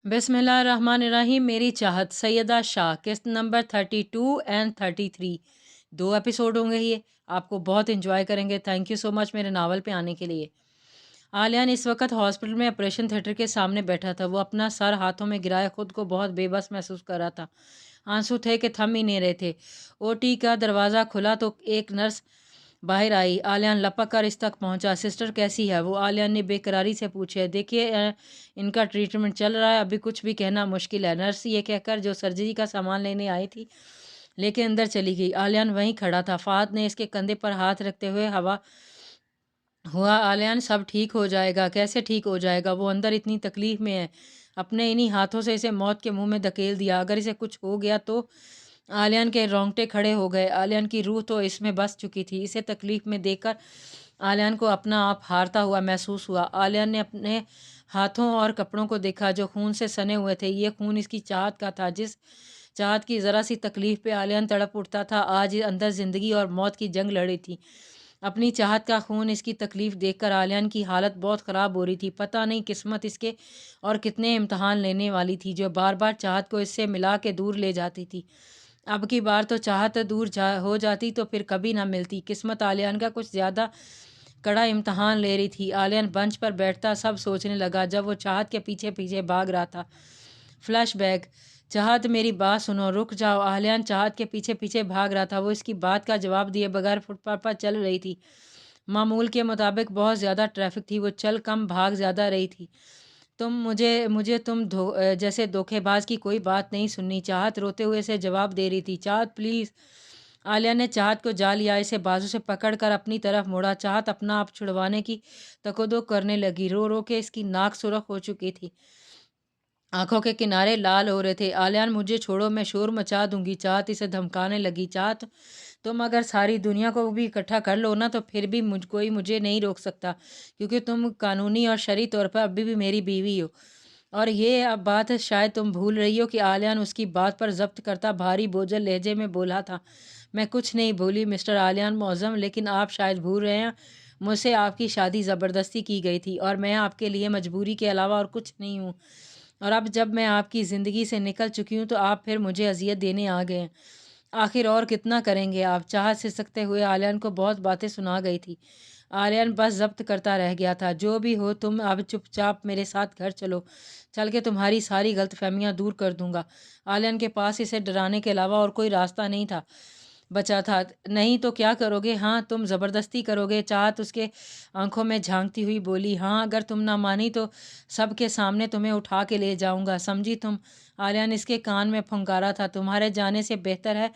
बिस्मिल्लाहिर्रहमानिर्रहीम। मेरी चाहत सैयदा शाह किस्त नंबर 32 एंड 33 2 एपिसोड होंगे ये। आपको बहुत इंजॉय करेंगे। थैंक यू सो मच मेरे नावल पे आने के लिए। आलियान इस वक्त हॉस्पिटल में ऑपरेशन थिएटर के सामने बैठा था। वो अपना सर हाथों में गिराए खुद को बहुत बेबस महसूस कर रहा था। आंसू थे कि थम ही नहीं रहे थे। ओटी का दरवाज़ा खुला तो एक नर्स बाहर आई। आलियान लपक कर इस तक पहुंचा। सिस्टर कैसी है वो? आलियान ने बेकरारी से पूछे। देखिए इनका ट्रीटमेंट चल रहा है, अभी कुछ भी कहना मुश्किल है। नर्स ये कहकर जो सर्जरी का सामान लेने आई थी लेके अंदर चली गई। आलियान वहीं खड़ा था। फाहद ने इसके कंधे पर हाथ रखते हुए हवा हुआ। आलियान सब ठीक हो जाएगा। कैसे ठीक हो जाएगा? वो अंदर इतनी तकलीफ़ में है। अपने इन्हीं हाथों से इसे मौत के मुंह में धकेल दिया। अगर इसे कुछ हो गया तो? आलियान के रोंगटे खड़े हो गए। आलियान की रूह तो इसमें बस चुकी थी। इसे तकलीफ़ में देखकर आलियान को अपना आप हारता हुआ महसूस हुआ। आलियान ने अपने हाथों और कपड़ों को देखा जो खून से सने हुए थे। ये खून इसकी चाहत का था। जिस चाहत की ज़रा सी तकलीफ़ पे आलियान तड़प उठता था, आज अंदर ज़िंदगी और मौत की जंग लड़ी थी। अपनी चाहत का खून इसकी तकलीफ़ देखकर आलियान की हालत बहुत ख़राब हो रही थी। पता नहीं किस्मत इसके और कितने इम्तहान लेने वाली थी जो बार बार चाहत को इससे मिला के दूर ले जाती थी। अब की बार तो चाहत दूर हो जाती तो फिर कभी ना मिलती। किस्मत आलियान का कुछ ज़्यादा कड़ा इम्तहान ले रही थी। आलियान बेंच पर बैठता सब सोचने लगा जब वो चाहत के पीछे पीछे भाग रहा था। फ्लैशबैक। चाहत मेरी बात सुनो, रुक जाओ। आलियान चाहत के पीछे पीछे भाग रहा था। वो इसकी बात का जवाब दिए बगैर फुटपाथ पर चल रही थी। मामूल के मुताबिक बहुत ज़्यादा ट्रैफिक थी। वो चल कम भाग ज़्यादा रही थी। तुम मुझे मुझे तुम जैसे धोखेबाज की कोई बात नहीं सुननी। चाहत रोते हुए से जवाब दे रही थी। चाहत प्लीज़। आलिया ने चाहत को जा लिया। इसे बाजू से पकड़कर अपनी तरफ मुड़ा। चाहत अपना आप छुड़वाने की तकदो करने लगी। रो रो के इसकी नाक सुर्ख हो चुकी थी। आंखों के किनारे लाल हो रहे थे। आलियान मुझे छोड़ो, मैं शोर मचा दूंगी। चाहत इसे धमकाने लगी। चाहत तुम अगर सारी दुनिया को भी इकट्ठा कर लो ना तो फिर भी कोई मुझे नहीं रोक सकता, क्योंकि तुम कानूनी और शरई तौर पर अभी भी मेरी बीवी हो। और ये अब बात शायद तुम भूल रही हो कि आलियान उसकी बात पर जब्त करता भारी बोझल लहजे में बोला था। मैं कुछ नहीं भूली मिस्टर आलियान मौज़म, लेकिन आप शायद भूल रहे हैं मुझसे आपकी शादी ज़बरदस्ती की गई थी और मैं आपके लिए मजबूरी के अलावा और कुछ नहीं हूँ। और अब जब मैं आपकी ज़िंदगी से निकल चुकी हूँ तो आप फिर मुझे अजियत देने आ गए हैं। आखिर और कितना करेंगे आप? चाहत सिसकते हुए आलियान को बहुत बातें सुना गई थी। आलियान बस जब्त करता रह गया था। जो भी हो तुम अब चुपचाप मेरे साथ घर चलो। चल के तुम्हारी सारी गलतफहमियां दूर कर दूंगा। आलियान के पास इसे डराने के अलावा और कोई रास्ता नहीं था बचा था। नहीं तो क्या करोगे? हाँ, तुम ज़बरदस्ती करोगे? चाहत उसके आंखों में झांकती हुई बोली। हाँ, अगर तुम ना मानी तो सबके सामने तुम्हें उठा के ले जाऊंगा, समझी तुम? आलिया ने इसके कान में फुंकारा था। तुम्हारे जाने से बेहतर है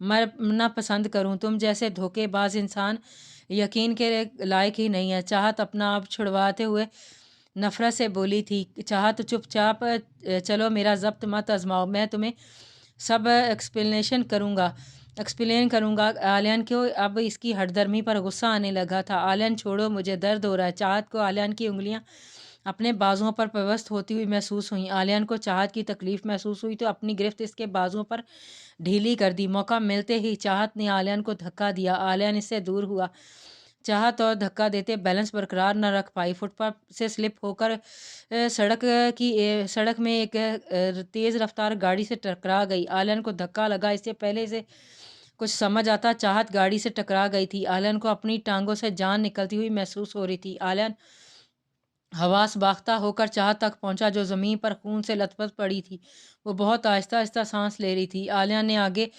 मरना पसंद करूं। तुम जैसे धोखेबाज इंसान यकीन के लायक ही नहीं है। चाहत अपना आप छुड़वाते हुए नफरत से बोली थी। चाहत चुपचाप चलो, मेरा जब्त मत आजमाओ। मैं तुम्हें सब एक्सप्लेन करूंगा। आलियान को अब इसकी हठधर्मी पर गुस्सा आने लगा था। आलियान छोड़ो, मुझे दर्द हो रहा है। चाहत को आलियान की उंगलियां अपने बाजुओं पर पेवस्त होती हुई महसूस हुई। आलियान को चाहत की तकलीफ महसूस हुई तो अपनी गिरफ्त इसके बाजुओं पर ढीली कर दी। मौका मिलते ही चाहत ने आलियान को धक्का दिया। आलियान इससे दूर हुआ। चाहत और धक्का देते बैलेंस बरकरार न रख पाई। फुटपाथ से स्लिप होकर सड़क में एक तेज़ रफ्तार गाड़ी से टकरा गई। आलियान को धक्का लगा। इससे पहले से कुछ समझ आता चाहत गाड़ी से टकरा गई थी। आलियान को अपनी टांगों से जान निकलती हुई महसूस हो रही थी। आलियान हवास बाख्ता होकर चाहत तक पहुंचा जो ज़मीन पर खून से लथपथ पड़ी थी। वो बहुत आहिस्ता आहिस्ता सांस ले रही थी। आलिया ने आगे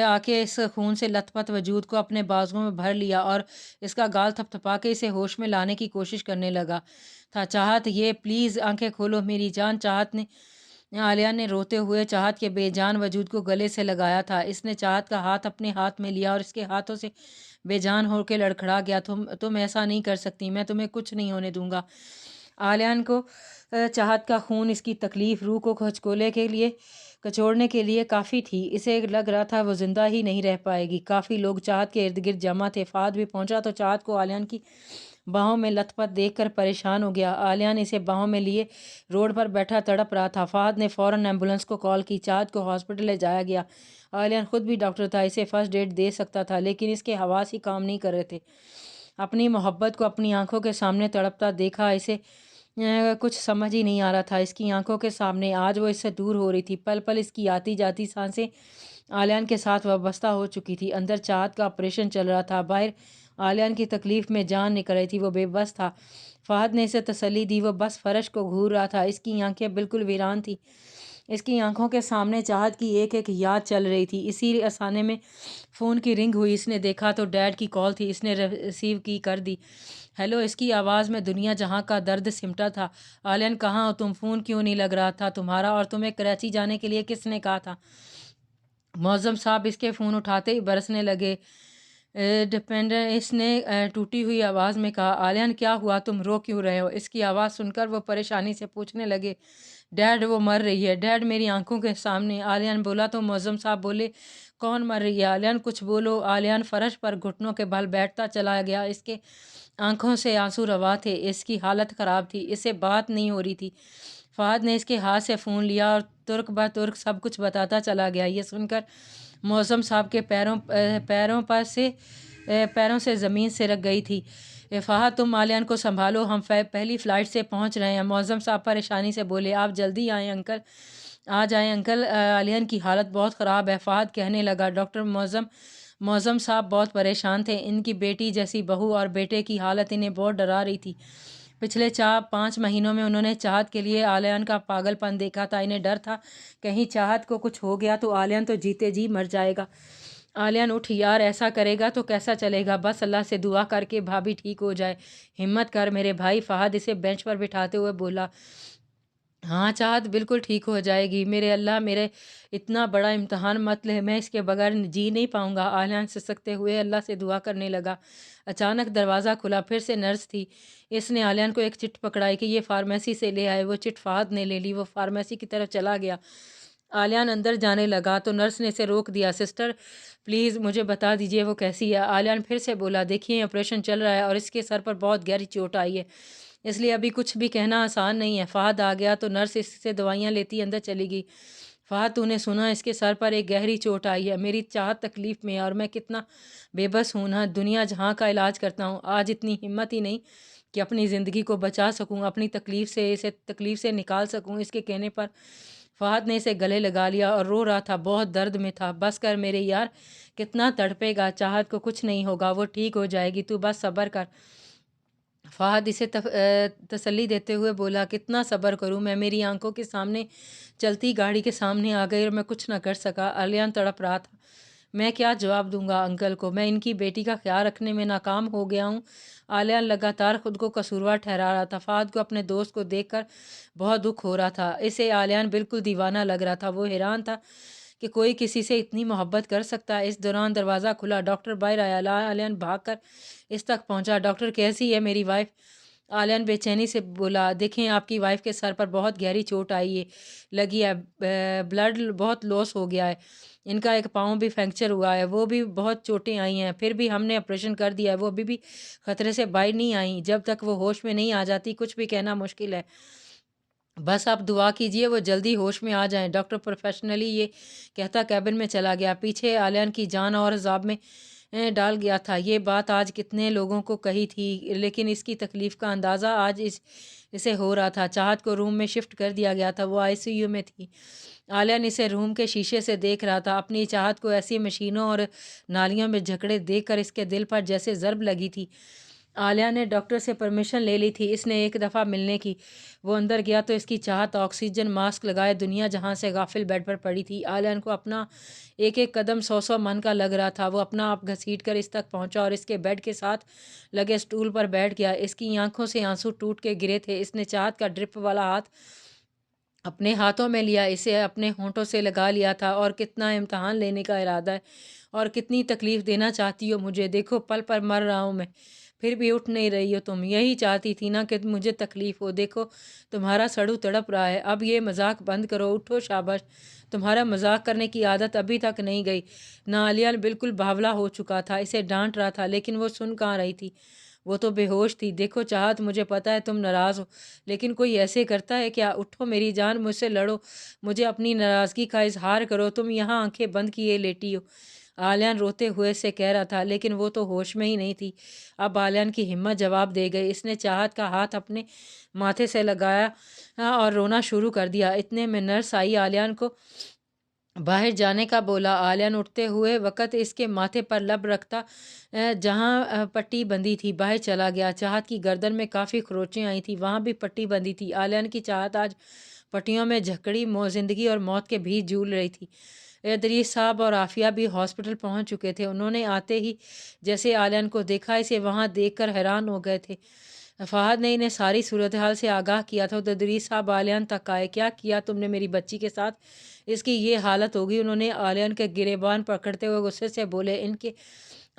आके इस खून से लथपथ वजूद को अपने बाजुओं में भर लिया और इसका गाल थपथपा के इसे होश में लाने की कोशिश करने लगा था। चाहत, ये प्लीज़ आंखें खोलो मेरी जान। आलिया ने रोते हुए चाहत के बेजान वजूद को गले से लगाया था। इसने चाहत का हाथ अपने हाथ में लिया और इसके हाथों से बेजान होकर लड़खड़ा गया। तुम ऐसा नहीं कर सकती। मैं तुम्हें कुछ नहीं होने दूंगा। आलियान को चाहत का खून इसकी तकलीफ रूह को कचोड़ने के लिए काफ़ी थी। इसे लग रहा था वो ज़िंदा ही नहीं रह पाएगी। काफ़ी लोग चाहत के इर्द गिर्द जमा थे। फाद भी पहुंचा तो चाहत को आलियान की बाहों में लथपथ देखकर परेशान हो गया। आलियान इसे बाहों में लिए रोड पर बैठा तड़प रहा था। फाद ने फ़ौरन एम्बुलेंस को कॉल की। चाहत को हॉस्पिटल ले जाया गया। आलियान खुद भी डॉक्टर था, इसे फर्स्ट एड दे सकता था, लेकिन इसके हवास ही काम नहीं कर रहे थे। अपनी मोहब्बत को अपनी आंखों के सामने तड़पता देखा इसे कुछ समझ ही नहीं आ रहा था। इसकी आंखों के सामने आज वो इससे दूर हो रही थी। पल पल इसकी आती जाती सांसें आलियान के साथ वाबस्ता हो चुकी थी। अंदर चाहत का ऑपरेशन चल रहा था, बाहर आलियान की तकलीफ़ में जान निकल रही थी। वो बेबस था। फ़हद ने इसे तसल्ली दी। वो बस फ़र्श को घूर रहा था। इसकी आंखें बिल्कुल वीरान थी। इसकी आंखों के सामने चाहत की एक एक याद चल रही थी। इसी असाने में फ़ोन की रिंग हुई। इसने देखा तो डैड की कॉल थी। इसने रिसीव की, कर दी। हेलो। इसकी आवाज़ में दुनिया जहाँ का दर्द सिमटा था। आलियान, कहाँ हो तुम? फ़ोन क्यों नहीं लग रहा था तुम्हारा? और तुम्हें कराची जाने के लिए किसने कहा था? मौज़म साहब इसके फ़ोन उठाते ही बरसने लगे। डिपेंडेंट इसने टूटी हुई आवाज़ में कहा। आलियान, क्या हुआ? तुम रो क्यों रहे हो? इसकी आवाज़ सुनकर वो परेशानी से पूछने लगे। डैड, वो मर रही है। डैड मेरी आंखों के सामने। आलियान बोला तो मौज़म साहब बोले, कौन मर रही है? आलियान, कुछ बोलो। आलियान फ़र्श पर घुटनों के बल बैठता चला गया। इसके आंखों से आंसू रवा थे। इसकी हालत ख़राब थी। इससे बात नहीं हो रही थी। फ़हद ने इसके हाथ से फ़ोन लिया और तुर्क ब तुर्क सब कुछ बताता चला गया। ये सुनकर मौसम साहब के पैरों से ज़मीन सिरक गई थी। फ़हद, तुम आलियान को संभालो, हम पहली फ़्लाइट से पहुंच रहे हैं। मौसम साहब परेशानी से बोले, आप जल्दी आएँ अंकल, आ जाएँ अंकल, आलियान की हालत बहुत ख़राब है। फ़हद कहने लगा। डॉक्टर मौज़म साहब बहुत परेशान थे। इनकी बेटी जैसी बहू और बेटे की हालत इन्हें बहुत डरा रही थी। पिछले 4-5 महीनों में उन्होंने चाहत के लिए आलियान का पागलपन देखा था। इन्हें डर था कहीं चाहत को कुछ हो गया तो आलियान तो जीते जी मर जाएगा। आलियान, उठ यार, ऐसा करेगा तो कैसा चलेगा? बस अल्लाह से दुआ करके भाभी ठीक हो जाए। हिम्मत कर मेरे भाई। फ़हद इसे बेंच पर बिठाते हुए बोला। हाँ चाहत बिल्कुल ठीक हो जाएगी। मेरे अल्लाह, मेरे इतना बड़ा इम्तहान मत ले, मैं इसके बगैर जी नहीं पाऊँगा। आलियान सिसकते हुए अल्लाह से दुआ करने लगा। अचानक दरवाज़ा खुला। फिर से नर्स थी। इसने आलियान को एक चिट पकड़ाई कि ये फार्मेसी से ले आए। वो चिट फ़हद ने ले ली। वो फार्मेसी की तरफ चला गया। आलियान अंदर जाने लगा तो नर्स ने इसे रोक दिया। सिस्टर प्लीज़ मुझे बता दीजिए वो कैसी है? आलियान फिर से बोला, देखिए ऑपरेशन चल रहा है और इसके सर पर बहुत गहरी चोट आई है, इसलिए अभी कुछ भी कहना आसान नहीं है। फ़हद आ गया तो नर्स इससे दवाइयाँ लेती अंदर चली गई। फ़हद, तूने सुना? इसके सर पर एक गहरी चोट आई है। मेरी चाहत तकलीफ़ में है और मैं कितना बेबस हूँ ना। दुनिया जहाँ का इलाज करता हूँ, आज इतनी हिम्मत ही नहीं कि अपनी ज़िंदगी को बचा सकूँ, अपनी इसे तकलीफ़ से निकाल सकूँ। इसके कहने पर फ़हद ने इसे गले लगा लिया और रो रहा था, बहुत दर्द में था। बस कर मेरे यार, कितना तड़पेगा? चाहत को कुछ नहीं होगा, वो ठीक हो जाएगी, तू बस सब्र कर। फ़हद इसे तसल्ली देते हुए बोला, कितना सब्र करूं मैं? मेरी आंखों के सामने चलती गाड़ी के सामने आ गई और मैं कुछ ना कर सका। आलियान तड़प रहा था। मैं क्या जवाब दूंगा अंकल को? मैं इनकी बेटी का ख्याल रखने में नाकाम हो गया हूँ। आलियान लगातार खुद को कसूरवार ठहरा रहा था। फ़हद को अपने दोस्त को देखकर बहुत दुख हो रहा था। इसे आलियान बिल्कुल दीवाना लग रहा था। वो हैरान था कि कोई किसी से इतनी मोहब्बत कर सकता है। इस दौरान दरवाज़ा खुला। डॉक्टर बाहर आया। आलियान भागकर इस तक पहुंचा। डॉक्टर, कैसी है मेरी वाइफ? आलियान बेचैनी से बोला, देखें आपकी वाइफ के सर पर बहुत गहरी चोट आई है, लगी है, ब्लड बहुत लॉस हो गया है, इनका एक पाँव भी फ्रैक्चर हुआ है, वो भी बहुत चोटें आई हैं, फिर भी हमने ऑपरेशन कर दिया है, वो अभी भी ख़तरे से बाहर नहीं आई। जब तक वो होश में नहीं आ जाती कुछ भी कहना मुश्किल है। बस आप दुआ कीजिए वो जल्दी होश में आ जाएं। डॉक्टर प्रोफेशनली ये कहता कैबिन में चला गया। पीछे आलियान की जान और अजाब में डाल गया था। ये बात आज कितने लोगों को कही थी, लेकिन इसकी तकलीफ़ का अंदाज़ा आज इसे हो रहा था। चाहत को रूम में शिफ्ट कर दिया गया था। वो आईसीयू में थी। आलियान इसे रूम के शीशे से देख रहा था। अपनी चाहत को ऐसी मशीनों और नालियों में झगड़े देखकर इसके दिल पर जैसे ज़रब लगी थी। आलिया ने डॉक्टर से परमिशन ले ली थी इसने एक दफ़ा मिलने की। वो अंदर गया तो इसकी चाहत ऑक्सीजन मास्क लगाए दुनिया जहां से गाफिल बेड पर पड़ी थी। आलियान को अपना एक एक कदम 100 मन का लग रहा था। वो अपना आप घसीट कर इस तक पहुंचा और इसके बेड के साथ लगे स्टूल पर बैठ गया। इसकी आंखों से आंसू टूट के गिरे थे। इसने चाहत का ड्रिप वाला हाथ अपने हाथों में लिया, इसे अपने होंठों से लगा लिया था। और कितना इम्तहान लेने का इरादा है और कितनी तकलीफ़ देना चाहती हो मुझे? देखो पल पर मर रहा हूँ मैं, फिर भी उठ नहीं रही हो तुम। यही चाहती थी ना कि मुझे तकलीफ़ हो। देखो तुम्हारा सड़ू तड़प रहा है। अब ये मजाक बंद करो, उठो शाबाश। तुम्हारा मजाक करने की आदत अभी तक नहीं गई ना। आलिया बिल्कुल बावला हो चुका था। इसे डांट रहा था लेकिन वो सुन कहाँ रही थी, वो तो बेहोश थी। देखो चाहत, मुझे पता है तुम नाराज़ हो, लेकिन कोई ऐसे करता है क्या? उठो मेरी जान, मुझसे लड़ो, मुझे अपनी नाराज़गी का इजहार करो। तुम यहाँ आंखें बंद किए लेटी हो। आलियान रोते हुए से कह रहा था, लेकिन वो तो होश में ही नहीं थी। अब आलियान की हिम्मत जवाब दे गई। इसने चाहत का हाथ अपने माथे से लगाया और रोना शुरू कर दिया। इतने में नर्स आई, आलियान को बाहर जाने का बोला। आलियान उठते हुए वक़्त इसके माथे पर लब रखता जहाँ पट्टी बंधी थी बाहर चला गया। चाहत की गर्दन में काफ़ी खरोंचें आई थी, वहाँ भी पट्टी बंधी थी। आलियान की चाहत आज पट्टियों में जकड़ी ज़िंदगी और मौत के बीच झूल रही थी। इदरीस साहब और आफिया भी हॉस्पिटल पहुंच चुके थे। उन्होंने आते ही जैसे आलियान को देखा, इसे वहां देखकर हैरान हो गए थे। फहद ने इन्हें सारी सूरत हाल से आगाह किया था। तो इदरीस साहब आलियान तक आए। क्या किया तुमने मेरी बच्ची के साथ? इसकी ये हालत होगी। उन्होंने आलियान के गिरेबान पकड़ते हुए गुस्से से बोले। इनके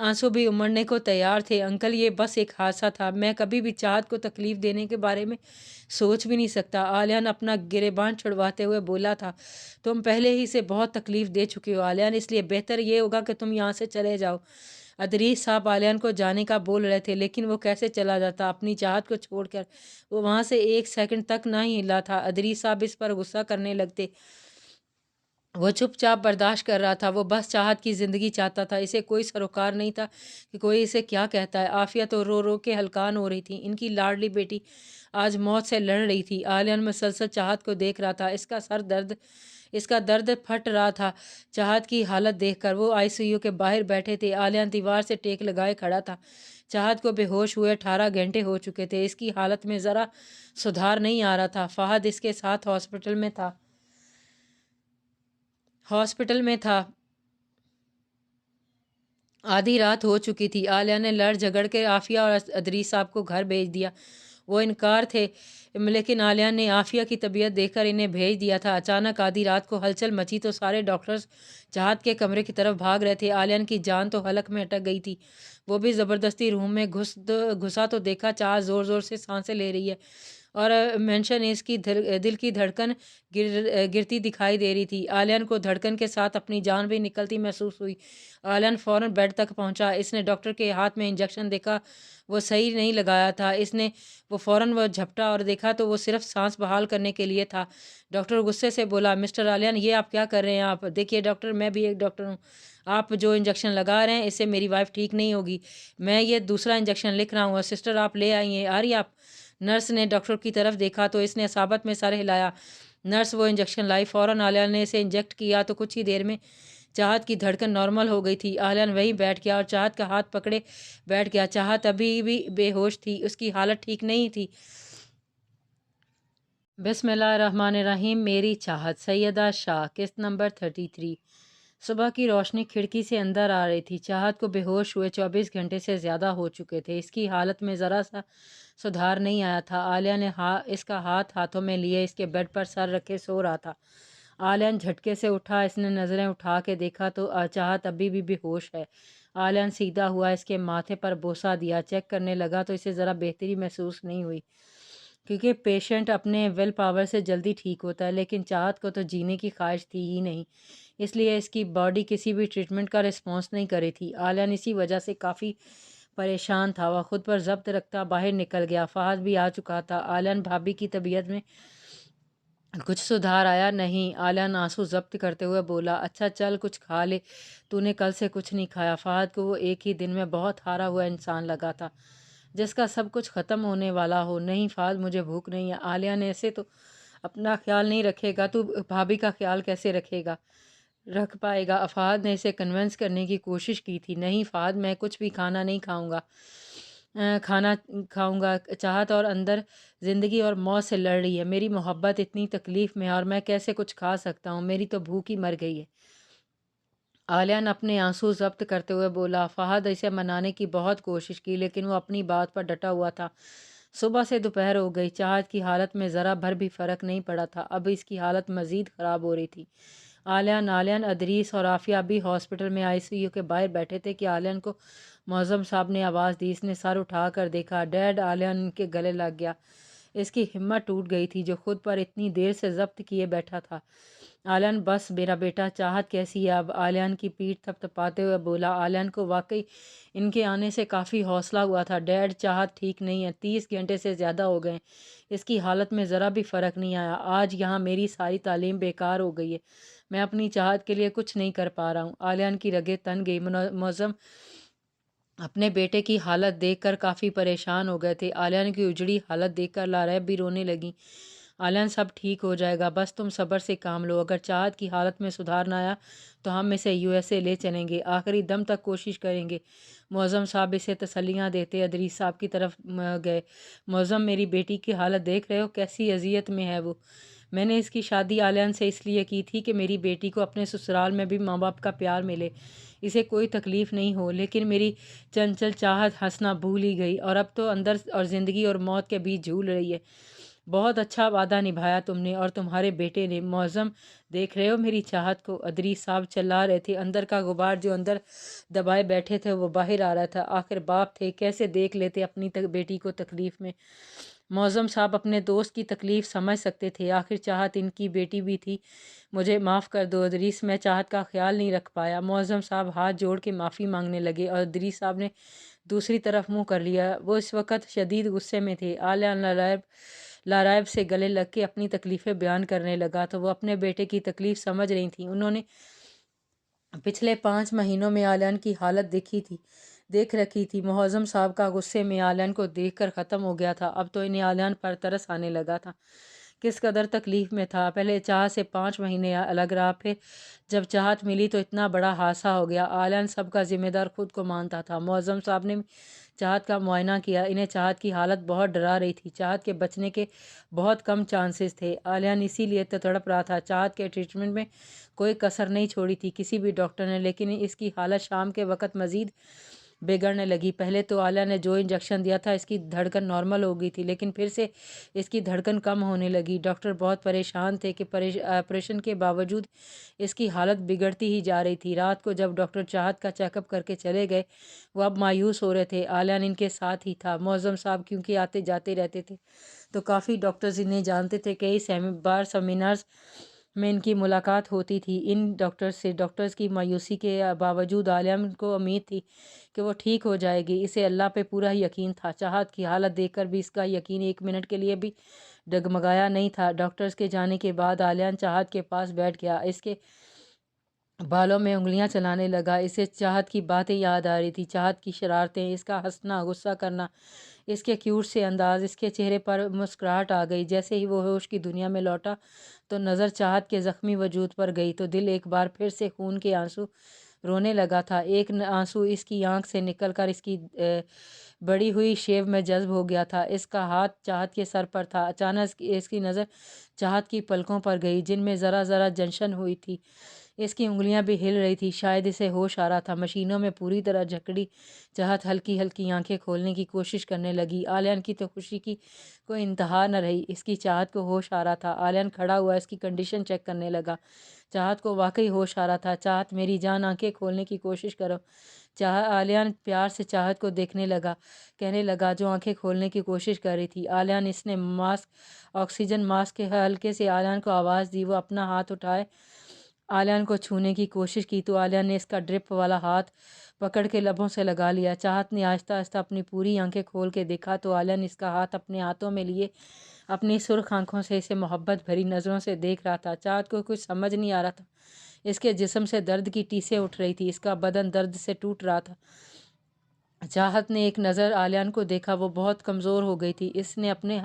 आंसू भी उमड़ने को तैयार थे। अंकल, ये बस एक हादसा था। मैं कभी भी चाहत को तकलीफ़ देने के बारे में सोच भी नहीं सकता। आलियान अपना गिरेबान छुड़वाते हुए बोला था। तुम पहले ही से बहुत तकलीफ़ दे चुके हो आलियान, इसलिए बेहतर ये होगा कि तुम यहाँ से चले जाओ। अदरीस साहब आलियान को जाने का बोल रहे थे, लेकिन वो कैसे चला जाता अपनी चाहत को छोड़कर? वो वहाँ से एक सेकंड तक ना ही हिला था। अदरीस साहब इस पर गुस्सा करने लगते। वो चुपचाप बर्दाश्त कर रहा था। वो बस चाहत की ज़िंदगी चाहता था। इसे कोई सरोकार नहीं था कि कोई इसे क्या कहता है। आफिया तो रो रो के हलकान हो रही थी। इनकी लाडली बेटी आज मौत से लड़ रही थी। आलियान मुसलसल चाहत को देख रहा था। इसका दर्द फट रहा था चाहत की हालत देखकर। वो आईसीयू के बाहर बैठे थे। आलियान दीवार से टेक लगाए खड़ा था। चाहत को बेहोश हुए 18 घंटे हो चुके थे। इसकी हालत में ज़रा सुधार नहीं आ रहा था। फहद इसके साथ हॉस्पिटल में था। आधी रात हो चुकी थी। आलिया ने लड़ झगड़ के आफिया और अदरीस साहब को घर भेज दिया। वो इनकार थे, लेकिन आलिया ने आफिया की तबीयत देखकर इन्हें भेज दिया था। अचानक आधी रात को हलचल मची तो सारे डॉक्टर्स चाहत के कमरे की तरफ भाग रहे थे। आलियान की जान तो हलक में अटक गई थी। वो भी ज़बरदस्ती रूम में घुसा तो देखा चाहत ज़ोर ज़ोर से सांसें ले रही है और मेंशन इसकी दिल की धड़कन गिरती दिखाई दे रही थी। आलियान को धड़कन के साथ अपनी जान भी निकलती महसूस हुई। आलियान फ़ौरन बेड तक पहुंचा। इसने डॉक्टर के हाथ में इंजेक्शन देखा, वो सही नहीं लगाया था। वो फ़ौरन झपटा और देखा तो वो सिर्फ सांस बहाल करने के लिए था। डॉक्टर गुस्से से बोला, मिस्टर आलियान, ये आप क्या कर रहे हैं? आप देखिए डॉक्टर, मैं भी एक डॉक्टर हूँ। आप जो इंजेक्शन लगा रहे हैं इससे मेरी वाइफ ठीक नहीं होगी। मैं ये दूसरा इंजेक्शन लिख रहा हूँ। सिस्टर, आप ले आइए। आ रही आप? नर्स ने डॉक्टर की तरफ देखा तो इसने असाबत में सर हिलाया। नर्स वो इंजेक्शन लाई। फ़ौरन आलिया ने इसे इंजेक्ट किया तो कुछ ही देर में चाहत की धड़कन नॉर्मल हो गई थी। आलियान वहीं बैठ गया और चाहत का हाथ पकड़े बैठ गया। चाहत अभी भी बेहोश थी, उसकी हालत ठीक नहीं थी। बिस्मिल्लाहिर्रहमानिर्रहीम। मेरी चाहत, सैयदा शाह, किस्त नंबर 33। सुबह की रोशनी खिड़की से अंदर आ रही थी। चाहत को बेहोश हुए 24 घंटे से ज़्यादा हो चुके थे। इसकी हालत में ज़रा सा सुधार नहीं आया था। आलिया ने इसका हाथ हाथों में लिए इसके बेड पर सर रखे सो रहा था। आलियान झटके से उठा। इसने नज़रें उठा के देखा तो चाहत अभी भी बेहोश है। आलियान सीधा हुआ, इसके माथे पर बोसा दिया। चेक करने लगा तो इसे ज़रा बेहतरी महसूस नहीं हुई, क्योंकि पेशेंट अपने विल पावर से जल्दी ठीक होता है, लेकिन चाहत को तो जीने की ख्वाहिश थी ही नहीं, इसलिए इसकी बॉडी किसी भी ट्रीटमेंट का रिस्पॉन्स नहीं करी थी। आलियान इसी वजह से काफ़ी परेशान था। वह खुद पर जब्त रखता बाहर निकल गया। फहद भी आ चुका था। आलियान भाभी की तबीयत में कुछ सुधार आया नहीं। आलियान आंसू जब्त करते हुए बोला, अच्छा चल कुछ खा ले, तूने कल से कुछ नहीं खाया। फहद को वो एक ही दिन में बहुत हारा हुआ इंसान लगा था, जिसका सब कुछ ख़त्म होने वाला हो। नहीं फहद, मुझे भूख नहीं है। आलिया ने ऐसे तो अपना ख्याल नहीं रखेगा, तू भाभी का ख्याल कैसे रख पाएगा? फहद ने इसे कन्विंस करने की कोशिश की थी। नहीं फहद, मैं कुछ भी खाना नहीं खाऊंगा। खाना खाऊंगा। चाहत और अंदर ज़िंदगी और मौत से लड़ रही है। मेरी मोहब्बत इतनी तकलीफ़ में है और मैं कैसे कुछ खा सकता हूँ? मेरी तो भूख ही मर गई है। आलिया ने अपने आंसू ज़ब्त करते हुए बोला। फहद इसे मनाने की बहुत कोशिश की, लेकिन वो अपनी बात पर डटा हुआ था। सुबह से दोपहर हो गई। चाहत की हालत में ज़रा भर भी फ़र्क नहीं पड़ा था। अब इसकी हालत मज़ीद ख़राब हो रही थी। आलियान, अदरीस और आफिया भी हॉस्पिटल में आईसीयू के बाहर बैठे थे कि आलियान को मौज़म साहब ने आवाज़ दी। इसने सर उठा कर देखा। डैड! आलियान के गले लग गया। اس کی ہمت ٹوٹ گئی تھی جو خود پر اتنی دیر سے ضبط کیے بیٹھا تھا۔ عالیہ بس میرا بیٹا چاہت کیسی ہے اب؟ عالیہ کی پیٹھ تھپتھپاتے ہوئے بولا۔ عالیہ کو واقعی ان کے آنے سے کافی حوصلہ ہوا تھا۔ ڈیڈ چاہت ٹھیک نہیں ہے، 30 گھنٹے سے زیادہ ہو گئے، اس کی حالت میں ذرا بھی فرق نہیں آیا۔ آج یہاں میری ساری تعلیم بیکار ہو گئی ہے، میں اپنی چاہت کے لیے کچھ نہیں کر پا رہا ہوں۔ عالیہ کی رگیں تن گئی۔ معظم اپنے بیٹے کی حالت دیکھ کر کافی پریشان ہو گئے تھے۔ عالیہ کی اجڑی حالت دیکھ کر لارب بھی رونے لگیں۔ عالیہ سب ٹھیک ہو جائے گا، بس تم صبر سے کام لو۔ اگر چاہت کی حالت میں سدھار نہ آیا تو ہم اسے USA لے چلیں گے، آخری دم تک کوشش کریں گے۔ معظم صاحب اسے تسلیاں دیتے ادریس صاحب کی طرف گئے۔ معظم میری بیٹی کی حالت دیکھ رہے ہو، کیسی اذیت میں ہے وہ۔ میں نے اس کی شادی عالیہ سے اس لیے کی تھی کہ میری بیٹی کو اپنے سسرال میں بھی ماں باپ کا پیار ملے، اسے کوئی تکلیف نہیں ہو، لیکن میری چنچل چاہت ہنسنا بھول ہی گئی اور اب تو اندر اور زندگی اور موت کے بیچ جھول رہی ہے۔ بہت اچھا وعدہ نبھایا تم نے اور تمہارے بیٹے نے۔ معظم دیکھ رہے ہو میری چاہت کو؟ ادریس صاحب چلا رہے تھے۔ اندر کا غبار جو اندر دبائے بیٹھے تھے وہ باہر آ رہا تھا۔ آخر باپ تھے، کیسے دیکھ لیتے اپنی بیٹی کو تکلیف میں۔ معظم صاحب اپنے دوست کی تکلیف سمجھ سکتے تھے، آخر چاہت ان کی بیٹی بھی تھی۔ مجھے معاف کر دو ادریس، میں چاہت کا خیال نہیں رکھ پایا۔ معظم صاحب ہاتھ جوڑ کے معافی مانگنے لگے اور ادریس صاحب نے دوسری طرف منہ کر لیا۔ وہ اس وقت شدید غصے میں تھے۔ عالیہ لارائب سے گلے لگ کے اپنی تکلیفیں بیان کرنے لگا تو وہ اپنے بیٹے کی تکلیف سمجھ رہی تھیں۔ انہوں نے پچھلے 5 مہینوں میں عالیہ کی حالت دیکھ رکھی تھی۔ معظم صاحب کا غصے میں عالیہ کو دیکھ کر ختم ہو گیا تھا، اب تو انہیں عالیہ پر ترس آنے لگا تھا۔ کس قدر تکلیف میں تھا، پہلے چاہت سے 5 مہینے الگ رہا، پھر جب چاہت ملی تو اتنا بڑا حادثہ ہو گیا۔ عالیہ سب کا ذمہ دار خود کو مانتا تھا۔ معظم صاحب نے چاہت کا معائنہ کیا، انہیں چاہت کی حالت بہت ڈرا رہی تھی، چاہت کے بچنے کے بہت کم چانسز تھے۔ عالیہ اسی لیے تو تڑپ رہا تھا، چاہت کے ٹریٹمنٹ میں کوئی کسر نہیں چھوڑی تھی کسی بھی ڈاکٹر نے، لیکن اس کی حالت شام کے وقت مزید بگڑنے لگی۔ پہلے تو عالیہ نے جو انجیکشن دیا تھا اس کی دھڑکن نارمل ہو گئی تھی، لیکن پھر سے اس کی دھڑکن کم ہونے لگی۔ ڈاکٹر بہت پریشان تھے کہ آپریشن کے باوجود اس کی حالت بگڑتی ہی جا رہی تھی۔ رات کو جب ڈاکٹر چاہت کا چیک اپ کر کے چلے گئے وہ اب مایوس ہو رہے تھے۔ عالیہ ان کے ساتھ ہی تھا۔ معظم صاحب کیونکہ آتے جاتے رہتے تھے تو کافی ڈاکٹرز انہیں جانتے تھے، کئی بار سیمینارز میں ان کی ملاقات ہوتی تھی ان ڈاکٹرز سے۔ ڈاکٹرز کی مایوسی کے باوجود عالیہ کو امید تھی کہ وہ ٹھیک ہو جائے گی، اسے اللہ پہ پورا یقین تھا۔ چاہت کی حالت دیکھ کر بھی اس کا یقین 1 منٹ کے لیے بھی ڈگمگایا نہیں تھا۔ ڈاکٹرز کے جانے کے بعد عالیہ چاہت کے پاس بیٹھ گیا، اس کے بالوں میں انگلیاں چلانے لگا۔ اسے چاہت کی باتیں یاد آ رہی تھی، چاہت کی شرارتیں، اس کا ہنسنا، غصہ کرنا، اس کے کیوٹ سے انداز۔ اس کے چہرے پر مسکراہٹ آ گئی۔ جیسے ہی وہ ہوش کی دنیا میں لوٹا تو نظر چاہت کے زخمی وجود پر گئی تو دل ایک بار پھر سے خون کے آنسو رونے لگا تھا۔ ایک آنسو اس کی آنکھ سے نکل کر اس کی بڑی ہوئی شیو میں جذب ہو گیا تھا۔ اس کا ہاتھ چاہت کے سر پر تھا۔ اچانک اس کی نظر چاہت کی پلکوں پر گئی جن میں ذرا ذرا جنشن ہوئی تھی، اس کی انگلیاں بھی ہل رہی تھی، شاید اسے ہوش آ رہا تھا۔ مشینوں میں پوری طرح جکڑی چاہت ہلکی ہلکی آنکھیں کھولنے کی کوشش کرنے لگی۔ عالیہ کی تو خوشی کی کوئی انتہا نہ رہی، اس کی چاہت کو ہوش آ رہا تھا۔ عالیہ کھڑا ہوا اس کی کنڈیشن چیک کرنے لگا۔ چاہت کو واقعی ہوش آ رہا تھا۔ چاہت میری جان آنکھیں کھولنے کی کوشش کرو۔ عالیہ پیار سے چاہت کو دیکھنے لگا، کہنے لگا جو آنکھیں کھولنے کی کوشش کر رہی تھی۔ عالیہ اس نے آکسیجن ماسک کے ہلکے سے عالیہ کو آواز دی، وہ اپنا ہاتھ اٹھائے عالیہ کو چھونے کی کوشش کی تو عالیہ نے اس کا ڈرپ والا ہاتھ پکڑ کے لبوں سے لگا لیا۔ چاہت نے آہستہ آہستہ اپنی پوری آنکھیں کھول کے دیکھا تو عالیہ نے اس کا ہاتھ اپنے ہاتھوں میں لیے اپنی سرخ آنکھوں سے اسے محبت بھری نظروں سے دیکھ رہا تھا۔ چاہت کو کچھ سمجھ نہیں آ رہا تھا، اس کے جسم سے درد کی ٹیسیں اٹھ رہی تھی، اس کا بدن درد سے ٹوٹ رہا تھا۔ چاہت نے ایک نظر عالیہ کو دیکھا، وہ بہت کمزور ہو گئی تھی۔ اس نے اپنے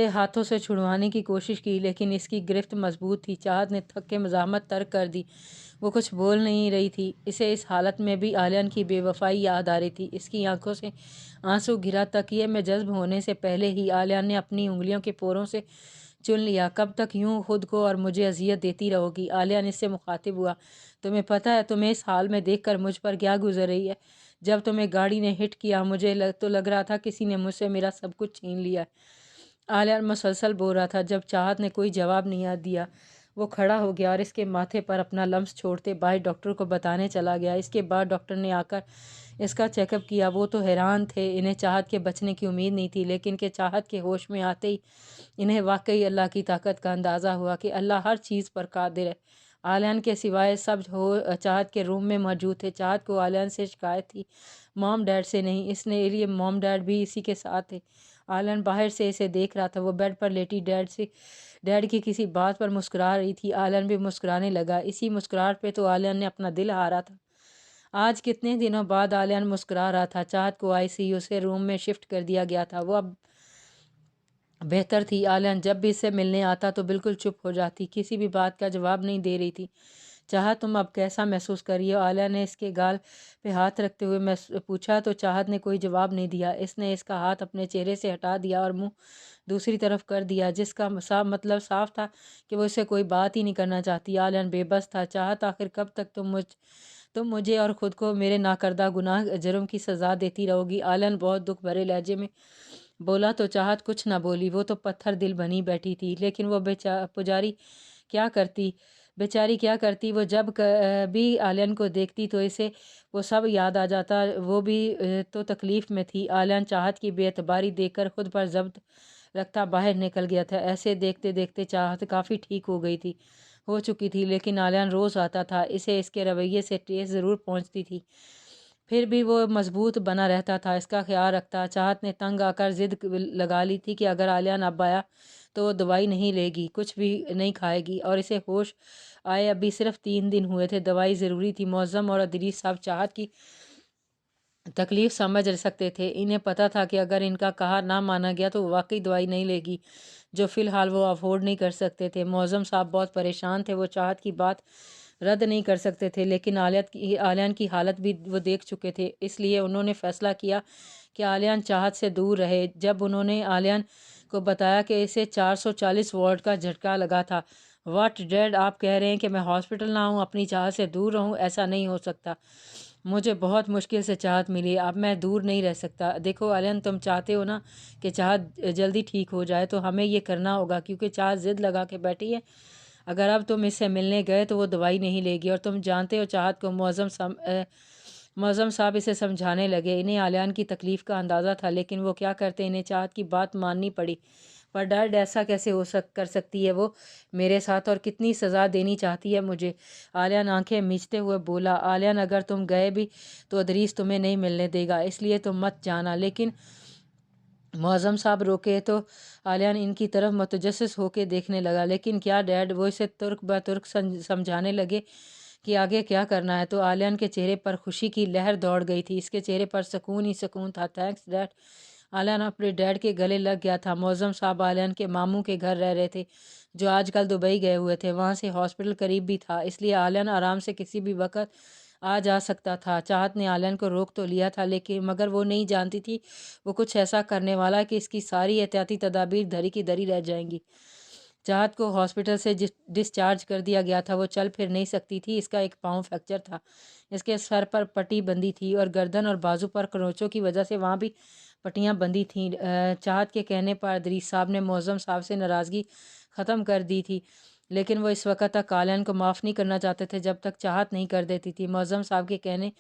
ہاتھوں سے چھڑوانے کی کوشش کی لیکن اس کی گرفت مضبوط تھی۔ چاہت نے تھک کے مزاحمت ترک کر دی، وہ کچھ بول نہیں رہی تھی۔ اسے اس حالت میں بھی عالیہ کی بے وفائی یاد آ رہی تھی۔ اس کی آنکھوں سے آنسو گرا۔ تکیے میں جذب ہونے سے پہلے ہی عالیہ نے اپنی انگلیوں کے پوروں سے چن لیا۔ کب تک یوں خود کو اور مجھے اذیت دیتی رہو گی؟ عالیہ اس سے مخاطب ہوا، تمہیں پتہ ہے تمہیں اس حال میں دیکھ کر مجھ پر کیا گزر رہی ہے؟ جب تمہیں گاڑی نے ہٹ کیا مجھے تو لگ رہا تھا کسی نے مجھ سے میرا سب کچھ چھین لیا ہے۔ عالیہ مسلسل بول رہا تھا۔ جب چاہت نے کوئی جواب نہیں دیا وہ کھڑا ہو گیا اور اس کے ماتھے پر اپنا لمس چھوڑتے باہر ڈاکٹر کو بتانے چلا گیا۔ اس کے بعد ڈاکٹر نے آ کر اس کا چیک اپ کیا۔ وہ تو حیران تھے، انہیں چاہت کے بچنے کی امید نہیں تھی، لیکن کہ چاہت کے ہوش میں آتے ہی انہیں واقعی اللہ کی طاقت کا اندازہ ہوا کہ اللہ ہر چیز پر قادر ہے۔ عالیان کے سوائے سب چاہت کے روم میں موجود تھے۔ چاہت کو عالیان سے شکایت تھی، موم ڈیڈ سے نہیں، اس نے لیے موم ڈیڈ بھی اسی کے ساتھ تھے۔ عالیان باہر سے اسے دیکھ رہا تھا، وہ بیڈ پر لیٹی ڈیڈ کی کسی بات پر مسکرا رہی تھی۔ عالیان بھی مسکرانے لگا، اسی مسکراہٹ پہ تو عالیان نے اپنا دل ہارا تھا۔ آج کتنے دنوں بعد عالیان مسکرا رہا تھا۔ چاہت کو ICU سے روم میں شفٹ کر دیا گیا تھا، وہ اب بہتر تھی۔ عالیان جب بھی اس سے ملنے آتا تو بالکل چپ ہو جاتی، کسی بھی بات کا جواب نہیں دے رہی تھی۔ چاہت تم اب کیسا محسوس کر رہی ہو؟ عالیان نے اس کے گال پہ ہاتھ رکھتے ہوئے پوچھا تو چاہت نے کوئی جواب نہیں دیا۔ اس نے اس کا ہاتھ اپنے چہرے سے ہٹا دیا اور منہ دوسری طرف کر دیا، جس کا مطلب صاف تھا کہ وہ اس سے کوئی بات ہی نہیں کرنا چاہتی۔ عالیان بے بس تھا۔ چاہت آخر کب تک تم مجھے اور خود کو میرے ناکردہ گناہ جرم کی سزا دیتی رہو گی؟ عالیان بہت دکھ بھرے لہجے میں بولا تو چاہت کچھ نہ بولی، وہ تو پتھر دل بنی بیٹھی تھی۔ لیکن وہ بیچاری کیا کرتی، وہ جب بھی عالیان کو دیکھتی تو اسے وہ سب یاد آ جاتا، وہ بھی تو تکلیف میں تھی۔ عالیان چاہت کی بے اعتباری دیکھ کر خود پر ضبط رکھتا باہر نکل گیا تھا۔ ایسے دیکھتے دیکھتے چاہت کافی ٹھیک ہو چکی تھی، لیکن عالیان روز آتا تھا، اسے اس کے رویے سے ٹھیس ضرور پہنچتی تھی، پھر بھی وہ مضبوط بنا رہتا تھا، اس کا خیال رکھتا۔ چاہت نے تنگ آ کر ضد لگا لی تھی کہ اگر عالیان اب آیا تو وہ دوائی نہیں لے گی، کچھ بھی نہیں کھائے گی، اور اسے ہوش آئے ابھی صرف 3 دن ہوئے تھے، دوائی ضروری تھی۔ معظم اور ادریس صاحب چاہت کی تکلیف سمجھ سکتے تھے، انہیں پتہ تھا کہ اگر ان کا کہا نہ مانا گیا تو وہ واقعی دوائی نہیں لے گی، جو فی الحال وہ افورڈ نہیں کر سکتے تھے۔ معظم صاحب بہت پریشان تھے، وہ چاہت کی بات رد نہیں کر سکتے تھے، لیکن عالیان کی حالت بھی وہ دیکھ چکے تھے، اس لیے انہوں نے فیصلہ کیا کہ عالیان چاہت سے دور رہے۔ جب انہوں نے عالیان کو بتایا کہ اسے 440 واٹ کا جھٹکا لگا تھا۔ واٹ ڈیڈ، آپ کہہ رہے ہیں کہ میں ہاسپٹل نہ ہوں، اپنی چاہت سے دور رہوں؟ ایسا نہیں ہو سکتا، مجھے بہت مشکل سے چاہت ملی، اب میں دور نہیں رہ سکتا۔ دیکھو عالیان، تم چاہتے ہو نا کہ چاہت جلدی ٹھیک ہو جائے، تو ہمیں یہ کرنا ہوگا، کیونکہ چاہت ضد لگا کے بیٹھی ہے۔ اگر اب تم اس سے ملنے گئے تو وہ دوائی نہیں لے گی، اور تم جانتے ہو چاہت کو معظم صاحب اسے سمجھانے لگے۔ انہیں عالیان کی تکلیف کا اندازہ تھا، لیکن وہ کیا کرتے، انہیں چاہت کی بات ماننی پڑی۔ پر ڈیڈ، ایسا کیسے کر سکتی ہے وہ میرے ساتھ، اور کتنی سزا دینی چاہتی ہے مجھے؟ عالیان آنکھیں میچتے ہوئے بولا۔ عالیان، اگر تم گئے بھی تو ادریس تمہیں نہیں ملنے دے گا، اس لیے تم مت جانا۔ لیکن معظم صاحب روکے تو عالیان ان کی طرف متجسس ہو کے دیکھنے لگا۔ لیکن کیا ڈیڈ؟ وہ اسے ترک بہ ترک سمجھانے لگے کہ آگے کیا کرنا ہے، تو عالیان کے چہرے پر خوشی کی لہر دوڑ گئی تھی، اس کے چہرے پر سکون ہی سکون تھا۔ Thanks dead. عالیان اپنے ڈیڈ کے گلے لگ گیا تھا۔ معظم صاحب عالیان کے ماموں کے گھر رہ رہے تھے، جو آج کل دبئی گئے ہوئے تھے، وہاں سے ہاسپٹل قریب بھی تھا، اس لیے عالیان آرام سے کسی بھی وقت آ جا سکتا تھا۔ چاہت نے عالیان کو روک تو لیا تھا، لیکن مگر وہ نہیں جانتی تھی وہ کچھ ایسا کرنے والا کہ اس کی ساری احتیاطی تدابیر دھری کی دھری رہ جائیں گی۔ چاہت کو ہاسپٹل سے ڈسچارج کر دیا گیا تھا، وہ چل پھر نہیں سکتی تھی، اس کا ایک پاؤں فریکچر تھا، اس کے سر پر پٹی بندھی تھی، اور گردن اور بازو پر کروچوں کی وجہ سے وہاں بھی پٹیاں بندھی تھیں۔ چاہت کے کہنے پر ادریس صاحب نے معظم صاحب سے ناراضگی ختم کر دی تھی، لیکن وہ اس وقت تک عالیان کو معاف نہیں کرنا چاہتے تھے جب تک چاہت نہیں کر دیتی تھی۔ معظم صاحب کے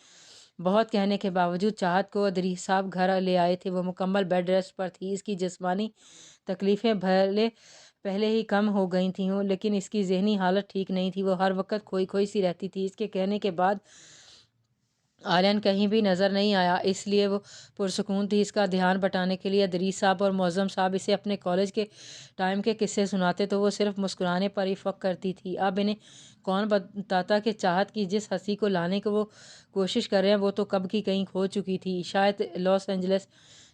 بہت کہنے کے باوجود چاہت کو ادریس صاحب گھر لے آئے تھے۔ وہ مکمل بیڈ ریسٹ پر تھی، اس کی جسمانی تکلیفیں پہلے ہی کم ہو گئی تھیں، لیکن اس کی ذہنی حالت ٹھیک نہیں تھی، وہ ہر وقت کھوئی سی رہتی تھی۔ اس کے کہنے کے بعد عالیان کہیں بھی نظر نہیں آیا، اس لیے وہ پرسکون تھی۔ اس کا دھیان بٹانے کے لیے ادریس صاحب اور معظم صاحب اسے اپنے کالج کے ٹائم کے قصے سناتے تو وہ صرف مسکرانے پر ہی فخر کرتی تھی۔ اب انہیں کون بتاتا کہ چاہت کی جس ہنسی کو لانے کو وہ کوشش کر رہے ہیں وہ تو کب کی کہیں کھو چکی تھی، شاید لاس اینجلس۔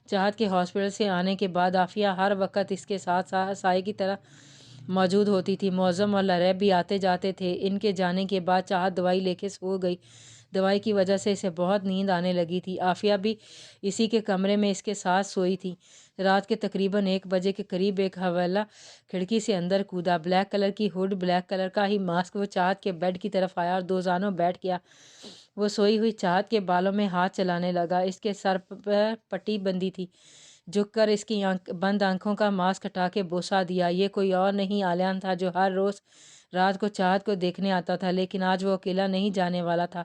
چاہت کے ہاسپٹل سے آنے کے بعد عافیہ ہر وقت اس کے ساتھ سائے کی طرح موجود ہوتی تھی۔ معظم اور لریب بھی آتے جاتے تھے۔ ان کے جانے کے بعد چاہت دوائی لے کے سو گئی، دوائی کی وجہ سے اسے بہت نیند آنے لگی تھی۔ عافیہ بھی اسی کے کمرے میں اس کے ساتھ سوئی تھی۔ رات کے تقریباً 1 بجے کے قریب ایک حوالہ کھڑکی سے اندر کودا، بلیک کلر کی ہوڈ، بلیک کلر کا ہی ماسک، وہ چاہت کے بیڈ کی طرف آیا اور دوزانوں بیٹھ گیا۔ وہ سوئی ہوئی چاہت کے بالوں میں ہاتھ چلانے لگا، اس کے سر پر پٹی بندھی تھی झुक कर इसकी बंद आंखों का मास्क हटा के बोसा दिया। ये कोई और नहीं आलियान था जो हर रोज़ रात को चाहत को देखने आता था, लेकिन आज वो अकेला नहीं जाने वाला था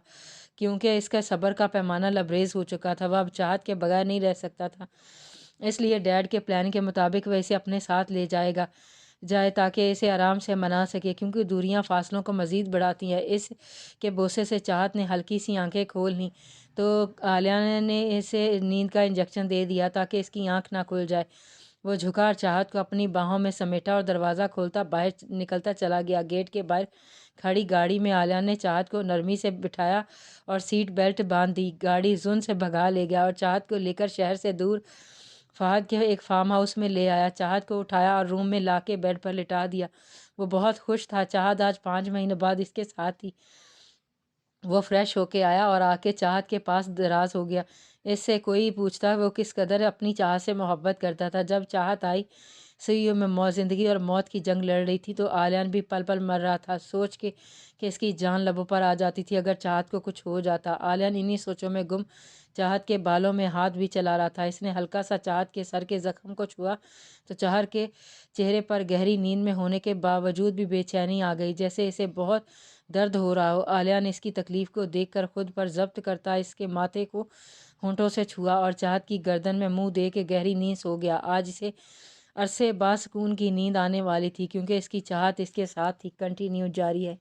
क्योंकि इसका सब्र का पैमाना लबरेज हो चुका था। वह अब चाहत के बगैर नहीं रह सकता था, इसलिए डैड के प्लान के मुताबिक वह इसे अपने साथ ले जाए ताकि इसे आराम से मना सके, क्योंकि दूरियां फासलों को मज़ीद बढ़ाती हैं। इस के बोसे से चाहत ने हल्की सी आंखें खोल लीं तो आलिया ने इसे नींद का इंजेक्शन दे दिया ताकि इसकी आंख ना खुल जाए। वो झुका और चाहत को अपनी बाहों में समेटा और दरवाज़ा खोलता बाहर निकलता चला गया। गेट के बाहर खड़ी गाड़ी में आलिया ने चाहत को नरमी से बिठाया और सीट बेल्ट बांध दी। गाड़ी जुन से भगा ले गया और चाहत को लेकर शहर से दूर फहद के एक फार्म हाउस में ले आया। चाहत को उठाया और रूम में ला के बेड पर लिटा दिया। वो बहुत खुश था। चाहत आज 5 महीने बाद इसके साथ थी। वो फ्रेश होके आया और आके चाहत के पास दराज हो गया। इससे कोई पूछता वो किस कदर अपनी चाहत से मोहब्बत करता था। जब चाहत आई सुइयों में मौत ज़िंदगी और मौत की जंग लड़ रही थी तो आलियान भी पल पल मर रहा था, सोच के कि इसकी जान लबों पर आ जाती थी अगर चाहत को कुछ हो जाता। आलियान इन्हीं सोचों में गुम चाहत के बालों में हाथ भी चला रहा था। इसने हल्का सा चाहत के सर के ज़ख्म को छुआ तो चाहत के चेहरे पर गहरी नींद में होने के बावजूद भी बेचैनी आ गई, जैसे इसे बहुत दर्द हो रहा हो। आलिया ने इसकी तकलीफ़ को देखकर खुद पर जब्त करता इसके माथे को होंठों से छुआ और चाहत की गर्दन में मुंह दे के गहरी नींद सो गया। आज इसे अरसे बाद सुकून की नींद आने वाली थी क्योंकि इसकी चाहत इसके साथ थी। कंटिन्यू जारी है।